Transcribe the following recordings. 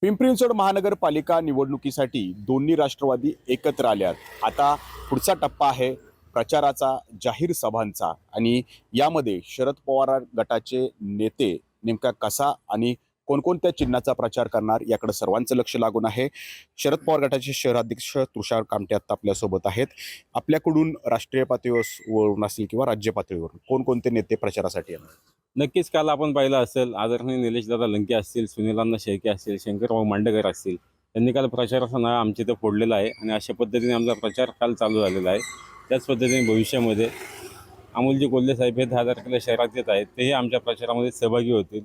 पिंपरी चिंचवड महानगरपालिका निवडणुकीसाठी दोन्ही राष्ट्रवादी एकत्र आल्यात। आता पुढचा टप्पा आहे प्रचाराचा, जाहीर सभांचा आणि यामध्ये शरद पवार गटाचे नेते नेमका कसा आणि कोणकोणत्या चिन्हाचा प्रचार करणार याकडे सर्वांचं लक्ष लागून आहे। शरद पवार गटाचे शहराध्यक्ष तुषार कामटे आता आपल्यासोबत आहेत। आपल्याकडून राष्ट्रीय पातळीवरून असेल किंवा राज्य पातळीवरून कोणकोणते नेते प्रचारासाठी येणार? नक्कीच काल आपण पाहिलं असेल, आदरणीय निलेशदादा लंके असतील, सुनीलांना शेळके असतील, शंकरभाऊ मांडेकर असतील, त्यांनी काल प्रचाराचा नाव आमच्या इथं फोडलेला आहे आणि अशा पद्धतीने आमचा प्रचार काल चालू झालेला आहे। त्याच पद्धतीने भविष्यामध्ये अमोलजी कोल्हे साहेब हे 10 तारखेला शहरात येत आहेत, तेही आमच्या प्रचारामध्ये सहभागी होतील।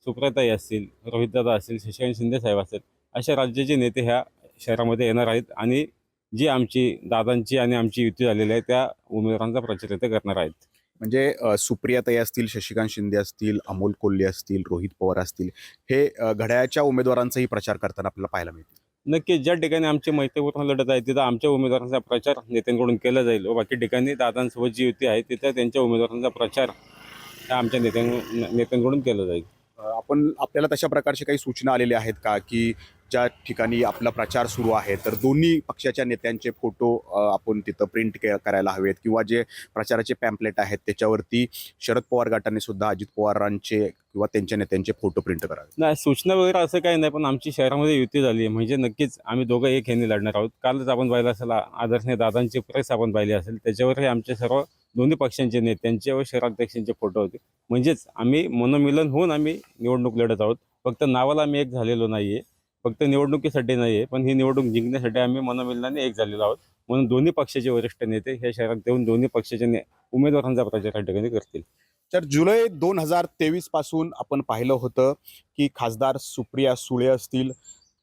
सुप्रियाताई असतील, रोहितदादा असतील, शशिकांत शिंदे साहेब असतील, अशा राज्याचे नेते ह्या शहरामध्ये येणार आहेत आणि जी आमची दादांची आणि आमची युती झालेली आहे त्या उमेदवारांचा प्रचार इथे करणार आहेत। म्हणजे सुप्रियाताई असतील, शशिकांत शिंदे असतील, अमोल कोल्हे असतील, रोहित पवार असतील, हे घड्याळाच्या उमेदवारांचाही प्रचार करताना आपल्याला पाहायला मिळतील। नक्कीच ज्या ठिकाणी आमची मैत्रीपूर्ण लढत आहे तिथं आमच्या उमेदवारांचा प्रचार नेत्यांकडून केला जाईल व बाकी ठिकाणी दादांसोबत जी युती आहे तिथं त्यांच्या उमेदवारांचा प्रचार हा आमच्या नेत्यांकडून केला जाईल। आपल्याला तशा प्रकारचे काही सूचना आलेल्या आहेत का की ज्या ठिकाणी आपला प्रचार सुरू आहे तर दोन्ही पक्षाच्या नेत्यांचे फोटो आपण तिथं प्रिंट करायला हवेत किंवा जे प्रचाराचे पॅम्पलेट आहेत त्याच्यावरती शरद पवार गटाने सुद्धा अजित पवारांचे किंवा त्यांच्या नेत्यांचे फोटो प्रिंट करावे? नाही, सूचना वगैरे असं काही नाही, पण आमची शहरामध्ये युती झाली आहे म्हणजे नक्कीच आम्ही दोघं एक ह्याने लढणार आहोत। कालच आपण पाहिलं असेल, आदरणीय दादांची प्रेस आपण पाहिली असेल, त्याच्यावरही आमचे सर्व दोन्ही पक्षांचे नेत्यांचे व शहराध्यक्षांचे फोटो होते। म्हणजेच आम्ही मनोमिलन होऊन आम्ही निवडणूक लढत आहोत। फक्त नावाला आम्ही एक झालेलो नाही आहे, फक्त निवडणुकीसाठी नाही आहे, पण ही निवडणूक जिंकण्यासाठी आम्ही मनोमिलनाने एक झालेलो आहोत। म्हणून दोन्ही पक्षाचे वरिष्ठ नेते हे शहरात येऊन दोन्ही पक्षाचे उमेदवारांचा प्रचार या ठिकाणी करतील। तर जुलै 2023 पासून आपण पाहिलं होतं की खासदार सुप्रिया सुळे असतील,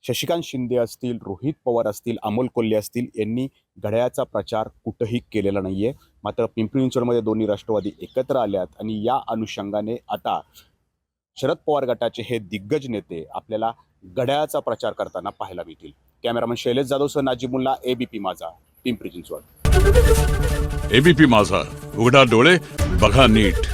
शशिकांत शिंदे असतील, रोहित पवार असतील, अमोल कोल्हे असतील यांनी घड्याळाचा प्रचार कुठंही केलेला नाहीये। मात्र पिंपरी चिंचवडमध्ये दोन्ही राष्ट्रवादी एकत्र आल्यात आणि या अनुषंगाने आता शरद पवार गटाचे हे दिग्गज नेते आपल्याला घड्याळाचा प्रचार करताना पाहायला मिळतील। कॅमेरामन शैलेश जाधवसह नाजिमुल्ला, एबीपी माझा, पिंपरी चिंचवड। एबीपी माझा, उघडा डोळे बघा नीट।